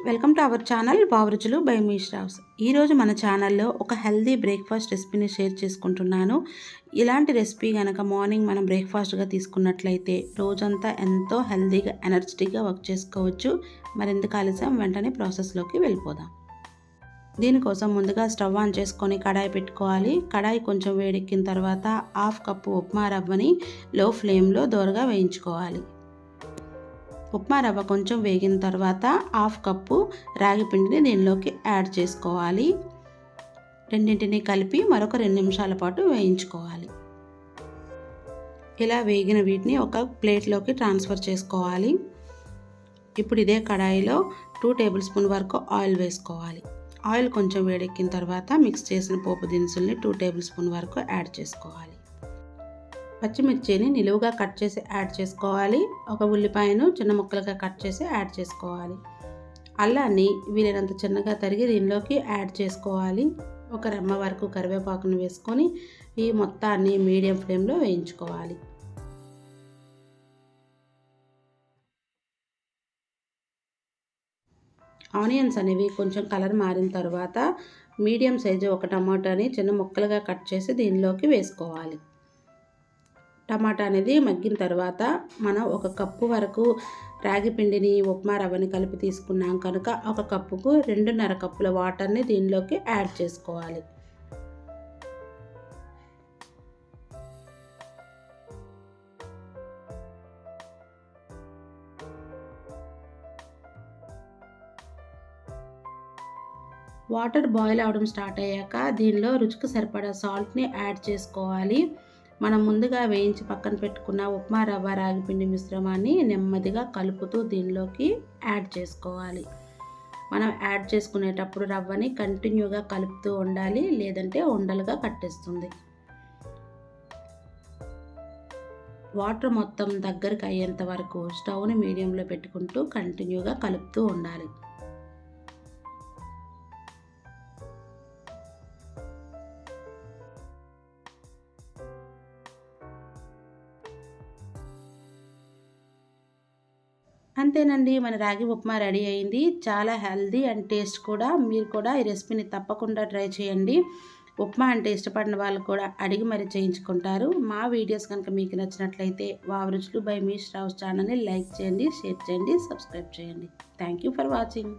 Welcome to our channel వావరుచులు by మీ శ్రావ్స్. ఈరోజు మన ఛానల్లో ఒక హెల్దీ బ్రేక్ఫాస్ట్ రెసిపీని షేర్ చేసుకుంటున్నాను. ఇలాంటి రెసిపీ కనుక మార్నింగ్ మనం బ్రేక్ఫాస్ట్గా తీసుకున్నట్లయితే రోజంతా ఎంతో హెల్దీగా ఎనర్జెటిక్గా వర్క్ చేసుకోవచ్చు. మరెందుకు ఆలస్యం, వెంటనే ప్రాసెస్లోకి వెళ్ళిపోదాం. దీనికోసం ముందుగా స్టవ్ ఆన్ చేసుకొని కడాయి పెట్టుకోవాలి. కడాయి కొంచెం వేడెక్కిన తర్వాత 1/2 కప్పు ఉప్మా రవ్వని లో ఫ్లేమ్లో దోరగా వేయించుకోవాలి. ఉప్మా రవ్వ కొంచెం వేగిన తర్వాత 1/2 కప్పు రాగి పిండిని దీనిలోకి యాడ్ చేసుకోవాలి. రెండింటిని కలిపి మరొక 2 నిమిషాల పాటు వేయించుకోవాలి. ఇలా వేగిన వీటిని ఒక ప్లేట్లోకి ట్రాన్స్ఫర్ చేసుకోవాలి. ఇప్పుడు ఇదే కడాయిలో 2 టేబుల్ స్పూన్ వరకు ఆయిల్ వేసుకోవాలి. ఆయిల్ కొంచెం వేడెక్కిన తర్వాత మిక్స్ చేసిన పోపు దినుసుల్ని 2 టేబుల్ స్పూన్ వరకు యాడ్ చేసుకోవాలి. పచ్చిమిర్చిని నిలువుగా కట్ చేసి యాడ్ చేసుకోవాలి. ఒక ఉల్లిపాయను చిన్న ముక్కలుగా కట్ చేసి యాడ్ చేసుకోవాలి. అల్లాన్ని వీలైనంత చిన్నగా తరిగి దీనిలోకి యాడ్ చేసుకోవాలి. ఒక రెమ్మ వరకు కరివేపాకును వేసుకొని ఈ మొత్తాన్ని మీడియం ఫ్లేమ్లో వేయించుకోవాలి. ఆనియన్స్ అనేవి కొంచెం కలర్ మారిన తర్వాత మీడియం సైజు ఒక టమాటాని చిన్న ముక్కలుగా కట్ చేసి దీనిలోకి వేసుకోవాలి. టమాటా అనేది మగ్గిన తర్వాత మనం 1 కప్పు వరకు రాగి పిండిని ఉప్మా రవ్వని కలిపి తీసుకున్నాం కనుక 1 కప్పుకు 2.5 కప్పుల వాటర్ని దీనిలోకి యాడ్ చేసుకోవాలి. వాటర్ బాయిల్ అవడం స్టార్ట్ అయ్యాక దీనిలో రుచికి సరిపడా సాల్ట్ని యాడ్ చేసుకోవాలి. మనం ముందుగా వేయించి పక్కన పెట్టుకున్న ఉప్మా రవ్వ రాగి పిండి మిశ్రమాన్ని నెమ్మదిగా కలుపుతూ దీనిలోకి యాడ్ చేసుకోవాలి. మనం యాడ్ చేసుకునేటప్పుడు రవ్వని కంటిన్యూగా కలుపుతూ ఉండాలి, లేదంటే ఉండలుగా కట్టేస్తుంది. వాటర్ మొత్తం దగ్గరికి అయ్యేంత వరకు స్టవ్ని మీడియంలో పెట్టుకుంటూ కంటిన్యూగా కలుపుతూ ఉండాలి. అంతేనండి, మన రాగి ఉప్మా రెడీ అయింది. చాలా హెల్దీ అండ్ టేస్ట్ కూడా. మీరు కూడా ఈ రెసిపీని తప్పకుండా ట్రై చేయండి. ఉప్మా అంటే ఇష్టపడిన వాళ్ళు కూడా అడిగి మరి చేయించుకుంటారు. మా వీడియోస్ కనుక మీకు నచ్చినట్లయితే వావరుచులు బై మీ శ్రావ్స్ ఛానల్ని లైక్ చేయండి, షేర్ చేయండి, సబ్స్క్రైబ్ చేయండి. Thank you for watching.